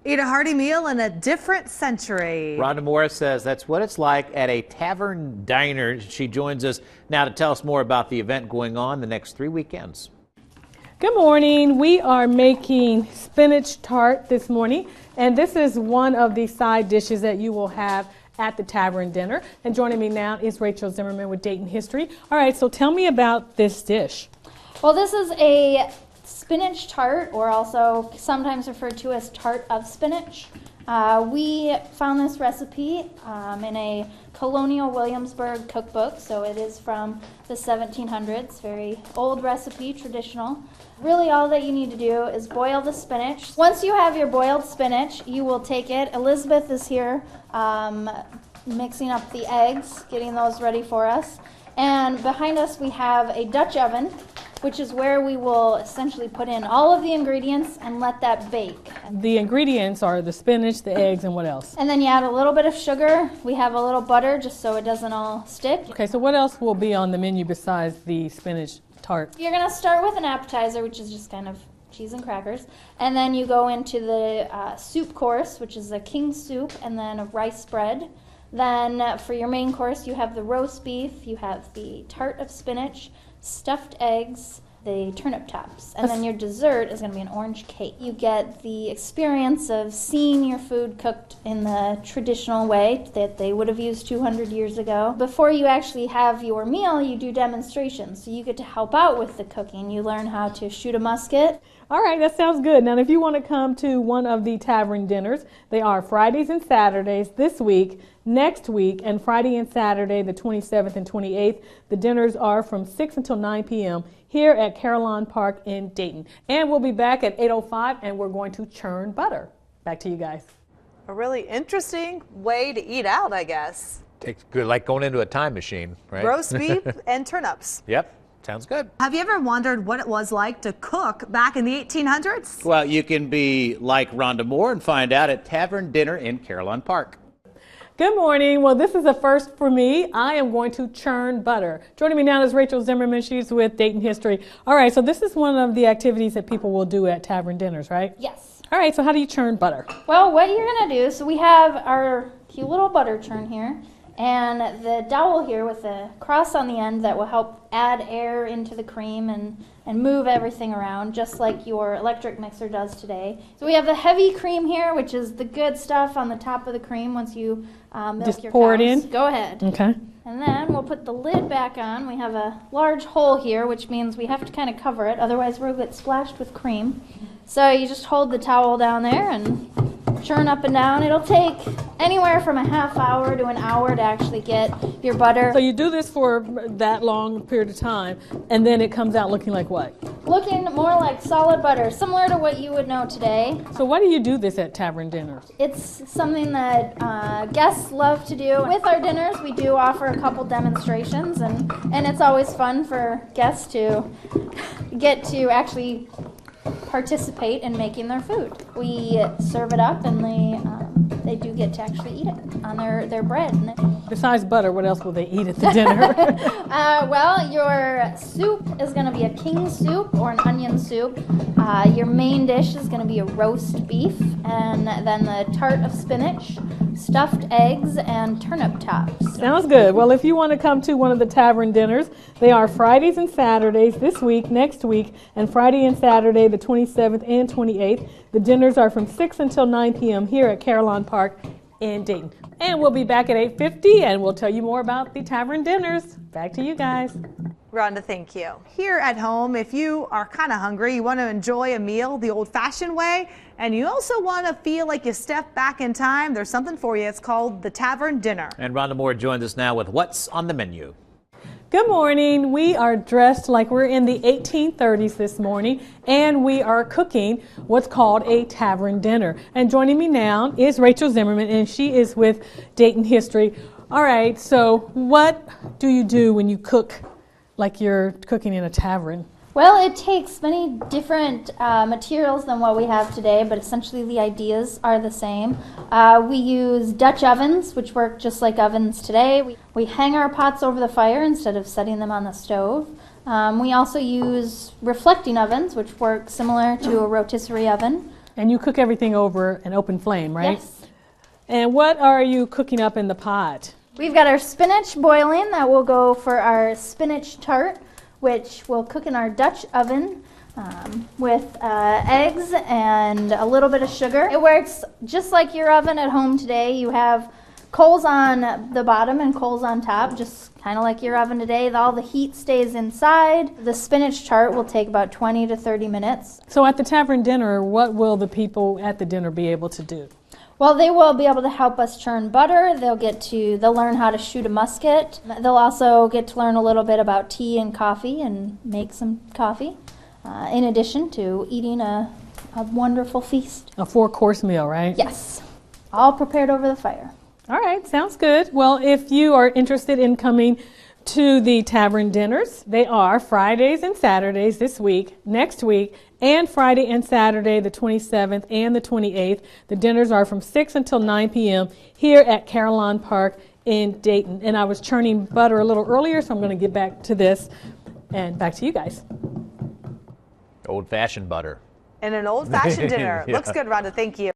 Eat a hearty meal in a different century. Rhonda Morris says that's what it's like at a Tavern Diner. She joins us now to tell us more about the event going on the next 3 weekends. Good morning. We are making spinach tart this morning, and this is one of the side dishes that you will have at the Tavern Dinner. And joining me now is Rachel Zimmerman with Dayton History. All right, so tell me about this dish. Well, this is a spinach tart, or also sometimes referred to as tart of spinach. We found this recipe in a colonial Williamsburg cookbook, so it is from the 1700s, very old recipe, traditional. Really all that you need to do is boil the spinach. Once you have your boiled spinach, you will take it. Elizabeth is here mixing up the eggs, getting those ready for us. And behind us we have a Dutch oven, which is where we will essentially put in all of the ingredients and let that bake. The ingredients are the spinach, the eggs, and what else? And then you add a little bit of sugar. We have a little butter just so it doesn't all stick. Okay, so what else will be on the menu besides the spinach tart? You're gonna start with an appetizer, which is just kind of cheese and crackers. And then you go into the soup course, which is a king soup, and then a rice bread. Then for your main course, you have the roast beef, you have the tart of spinach, stuffed eggs, the turnip tops, and then your dessert is going to be an orange cake. You get the experience of seeing your food cooked in the traditional way that they would have used 200 years ago. Before you actually have your meal, you do demonstrations, so you get to help out with the cooking. You learn how to shoot a musket. All right, that sounds good. Now, if you want to come to one of the Tavern Dinners, they are Fridays and Saturdays this week, next week, and Friday and Saturday, the 27th and 28th. The dinners are from 6 until 9 p.m. here at Caroline Park in Dayton. And we'll be back at 8:05, and we're going to churn butter. Back to you guys. A really interesting way to eat out, I guess. Tastes good, like going into a time machine, right? Roast beef and turnips. Yep. Sounds good. Have you ever wondered what it was like to cook back in the 1800s? Well, you can be like Rhonda Moore and find out at Tavern Dinner in Caroline Park. Good morning. Well, this is a first for me. I am going to churn butter. Joining me now is Rachel Zimmerman. She's with Dayton History. All right, so this is one of the activities that people will do at Tavern Dinners, right? Yes. All right, so how do you churn butter? Well, what you're going to do, so we have our cute little butter churn here, and the dowel here with the cross on the end that will help add air into the cream and move everything around, just like your electric mixer does today. So we have the heavy cream here, which is the good stuff on the top of the cream once you milk just your pour cows. it in? Go ahead. Okay. And then we'll put the lid back on. We have a large hole here, which means we have to kind of cover it, otherwise we'll get splashed with cream. So you just hold the towel down there and churn up and down. It'll take anywhere from a half hour to an hour to actually get your butter. So you do this for that long period of time, and then it comes out looking like what? Looking more like solid butter, similar to what you would know today. So why do you do this at Tavern Dinners? It's something that guests love to do. With our dinners, we do offer a couple demonstrations, and it's always fun for guests to get to actually participate in making their food. We serve it up, and they do get to actually eat it on their bread. Besides butter, what else will they eat at the dinner? Well, your soup is going to be a king soup or an onion soup. Your main dish is going to be a roast beef, and then the tart of spinach, stuffed eggs, and turnip tops. Sounds good. Well, if you want to come to one of the Tavern Dinners, they are Fridays and Saturdays this week, next week, and Friday and Saturday, the 27th and 28th. The dinners are from 6 until 9 p.m. here at Caroline Park in Dayton. And we'll be back at 8:50, and we'll tell you more about the Tavern Dinners. Back to you guys. Rhonda, thank you. Here at home, if you are kind of hungry, you want to enjoy a meal the old-fashioned way, and you also want to feel like you step back in time, there's something for you. It's called the Tavern Dinner. And Rhonda Moore joins us now with what's on the menu. Good morning. We are dressed like we're in the 1830s this morning, and we are cooking what's called a Tavern Dinner. And joining me now is Rachel Zimmerman, and she is with Dayton History. All right, so what do you do when you cook like you're cooking in a tavern? Well, it takes many different materials than what we have today, but essentially the ideas are the same. We use Dutch ovens, which work just like ovens today. We hang our pots over the fire instead of setting them on the stove. We also use reflecting ovens, which work similar to a rotisserie oven. And you cook everything over an open flame, right? Yes. And what are you cooking up in the pot? We've got our spinach boiling that will go for our spinach tart, which will cook in our Dutch oven with eggs and a little bit of sugar. It works just like your oven at home today. You have coals on the bottom and coals on top, just kind of like your oven today. All the heat stays inside. The spinach tart will take about 20 to 30 minutes. So at the Tavern Dinner, what will the people at the dinner be able to do? Well, they will be able to help us churn butter. They'll learn how to shoot a musket. They'll also get to learn a little bit about tea and coffee and make some coffee, in addition to eating a wonderful feast. A 4-course meal, right? Yes, all prepared over the fire. All right, sounds good. Well, if you are interested in coming to the Tavern Dinners, they are Fridays and Saturdays this week, next week, and Friday and Saturday, the 27th and the 28th. The dinners are from 6 until 9 p.m. here at Carillon Park in Dayton. And I was churning butter a little earlier, so I'm going to get back to this. And back to you guys. Old-fashioned butter. And an old-fashioned dinner. Yeah. Looks good, Rhonda. Thank you.